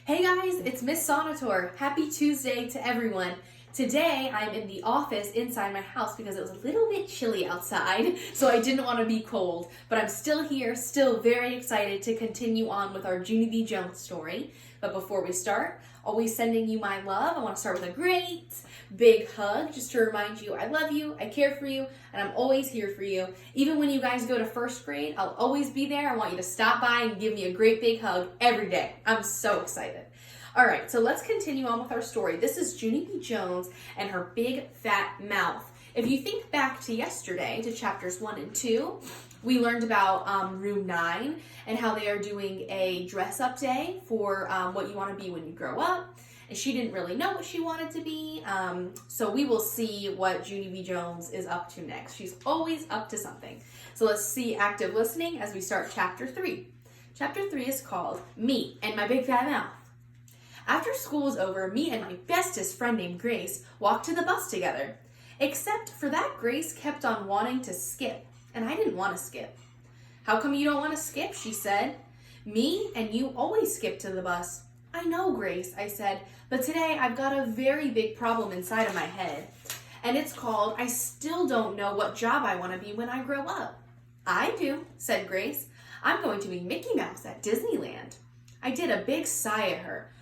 Hey guys, it's Miss Sonatore. Happy Tuesday to everyone. Today I'm in the office inside my house because it was a little bit chilly outside, so I didn't want to be cold. But I'm still here, still very excited to continue on with our Junie B. Jones story. But before we start, always sending you my love. I want to start with a great big hug just to remind you I love you, I care for you, and I'm always here for you. Even when you guys go to first grade, I'll always be there. I want you to stop by and give me a great big hug every day. I'm so excited. All right, so let's continue on with our story. This is Junie B. Jones and her big fat mouth. If you think back to yesterday, to chapters 1 and 2, we learned about room 9 and how they are doing a dress-up day for what you want to be when you grow up. And she didn't really know what she wanted to be, so we will see what Junie B. Jones is up to next. She's always up to something. So let's see active listening as we start chapter 3. Chapter 3 is called Me and My Big Fat Mouth. After school was over, me and my bestest friend named Grace walked to the bus together. Except for that Grace kept on wanting to skip, and I didn't want to skip. How come you don't want to skip? She said. Me and you always skip to the bus. I know, Grace, I said, but today I've got a very big problem inside of my head. And it's called, I still don't know what job I want to be when I grow up. I do, said Grace. I'm going to be Mickey Mouse at Disneyland. I did a big sigh at her.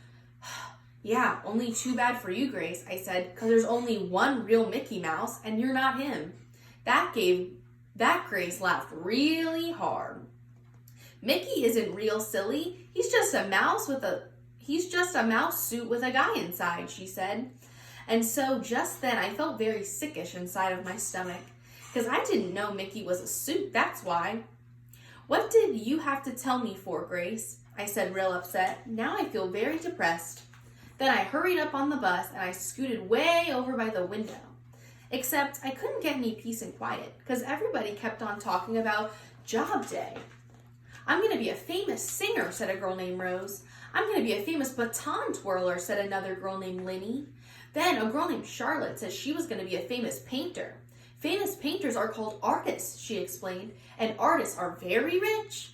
Yeah, only too bad for you, Grace, I said, because there's only one real Mickey Mouse, and you're not him. That Grace laughed really hard. Mickey isn't real, silly. He's just a mouse suit with a guy inside, she said. And so just then I felt very sickish inside of my stomach, because I didn't know Mickey was a suit, that's why. What did you have to tell me for, Grace? I said real upset. Now I feel very depressed. Then I hurried up on the bus and I scooted way over by the window. Except I couldn't get any peace and quiet because everybody kept on talking about job day. I'm going to be a famous singer, said a girl named Rose. I'm going to be a famous baton twirler, said another girl named Linny. Then a girl named Charlotte said she was going to be a famous painter. Famous painters are called artists, she explained, and artists are very rich.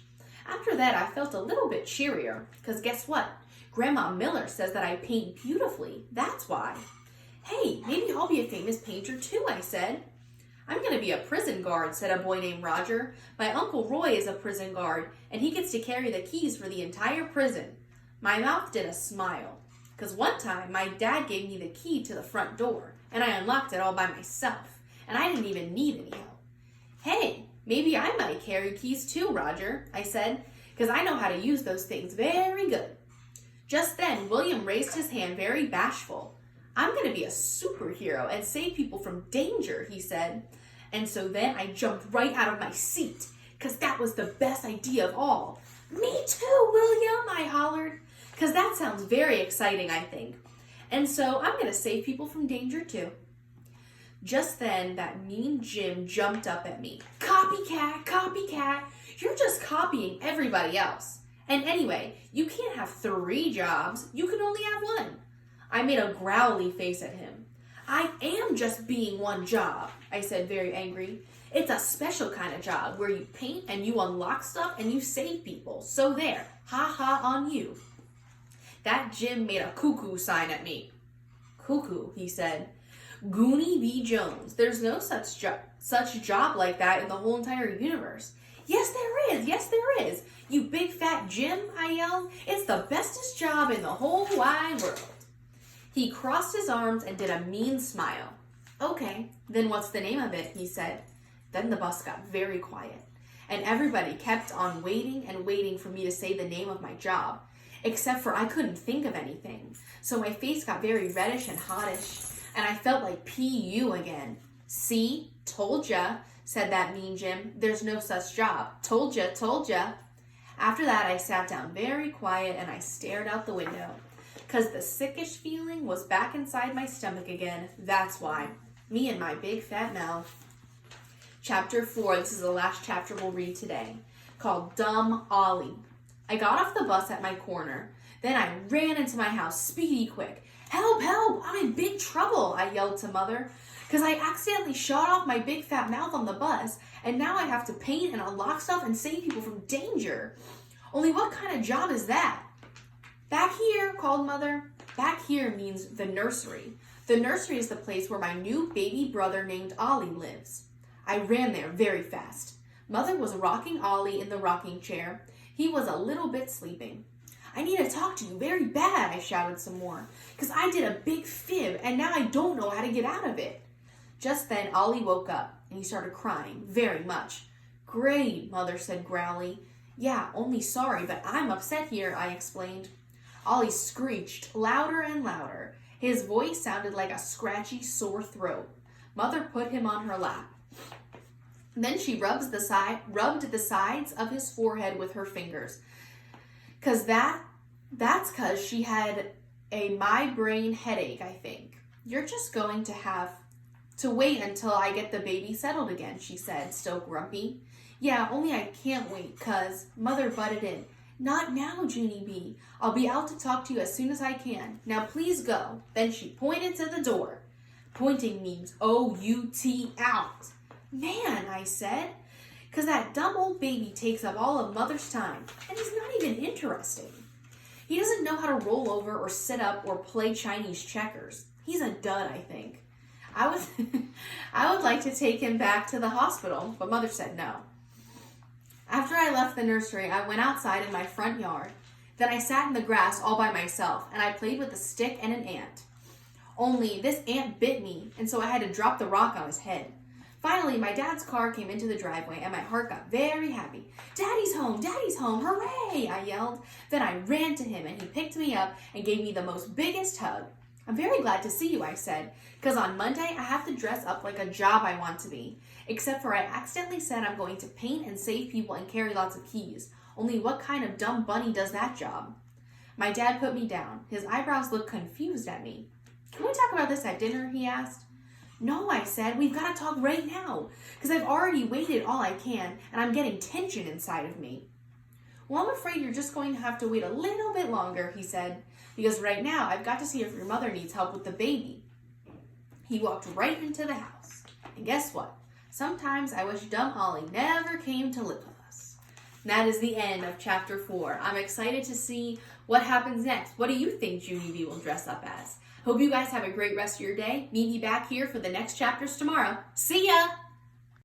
After that, I felt a little bit cheerier because guess what? Grandma Miller says that I paint beautifully. That's why. Hey, maybe I'll be a famous painter too, I said. I'm going to be a prison guard, said a boy named Roger. My Uncle Roy is a prison guard, and he gets to carry the keys for the entire prison. My mouth did a smile, because one time my dad gave me the key to the front door, and I unlocked it all by myself, and I didn't even need any help. Hey, maybe I might carry keys too, Roger, I said, because I know how to use those things very good. Just then, William raised his hand very bashful. I'm going to be a superhero and save people from danger, he said. And so then I jumped right out of my seat, because that was the best idea of all. Me too, William, I hollered, because that sounds very exciting, I think. And so I'm going to save people from danger too. Just then, that mean Jim jumped up at me. Copycat, copycat, you're just copying everybody else. And anyway, you can't have 3 jobs, you can only have 1. I made a growly face at him. I am just being one job, I said very angry. It's a special kind of job where you paint and you unlock stuff and you save people. So there, ha ha on you. That Jim made a cuckoo sign at me. Cuckoo, he said. Junie B. Jones, there's no such job like that in the whole entire universe. Yes, there is. You big fat Jim, I yelled. It's the bestest job in the whole wide world. He crossed his arms and did a mean smile. Okay, then what's the name of it, he said. Then the bus got very quiet, and everybody kept on waiting and waiting for me to say the name of my job, except for I couldn't think of anything. So my face got very reddish and hottish, and I felt like P.U. again. See, told ya, said that mean Jim. There's no such job. Told ya. After that, I sat down very quiet and I stared out the window. Because the sickish feeling was back inside my stomach again. That's why. Me and my big fat mouth. Chapter 4, this is the last chapter we'll read today, called Dumb Ollie. I got off the bus at my corner. Then I ran into my house, speedy quick. Help, help, I'm in big trouble, I yelled to Mother. Because I accidentally shot off my big fat mouth on the bus, and now I have to paint and unlock stuff and save people from danger. Only what kind of job is that? Back here, called Mother. Back here means the nursery. The nursery is the place where my new baby brother named Ollie lives. I ran there very fast. Mother was rocking Ollie in the rocking chair. He was a little bit sleeping. I need to talk to you very bad, I shouted some more, because I did a big fib and now I don't know how to get out of it. Just then, Ollie woke up and he started crying very much. Great, Mother said growly. Yeah, only sorry, but I'm upset here, I explained. Ollie screeched louder and louder. His voice sounded like a scratchy, sore throat. Mother put him on her lap. Then she rubbed the sides of his forehead with her fingers. That's because she had a migraine headache, I think. You're just going to have to wait until I get the baby settled again, she said, still grumpy. Yeah, only I can't wait, cuz Mother butted in. Not now, Junie B. I'll be out to talk to you as soon as I can. Now please go. Then she pointed to the door. Pointing means O-U-T, out. Man, I said, because that dumb old baby takes up all of Mother's time, and he's not even interesting. He doesn't know how to roll over or sit up or play Chinese checkers. He's a dud, I think. I would like to take him back to the hospital, but Mother said no. After I left the nursery, I went outside in my front yard. Then I sat in the grass all by myself, and I played with a stick and an ant. Only this ant bit me, and so I had to drop the rock on his head. Finally, my dad's car came into the driveway, and my heart got very happy. Daddy's home, hooray, I yelled. Then I ran to him, and he picked me up and gave me the most biggest hug. I'm very glad to see you, I said, because on Monday I have to dress up like a job I want to be. Except for I accidentally said I'm going to paint and save people and carry lots of keys. Only what kind of dumb bunny does that job? My dad put me down. His eyebrows looked confused at me. Can we talk about this at dinner, he asked. No, I said, we've got to talk right now, because I've already waited all I can, and I'm getting tension inside of me. Well, I'm afraid you're just going to have to wait a little bit longer, he said, because right now I've got to see if your mother needs help with the baby. He walked right into the house. And guess what? Sometimes I wish dumb Ollie never came to live with us. And that is the end of chapter 4. I'm excited to see what happens next. What do you think Junie B will dress up as? Hope you guys have a great rest of your day. Meet me back here for the next chapters tomorrow. See ya!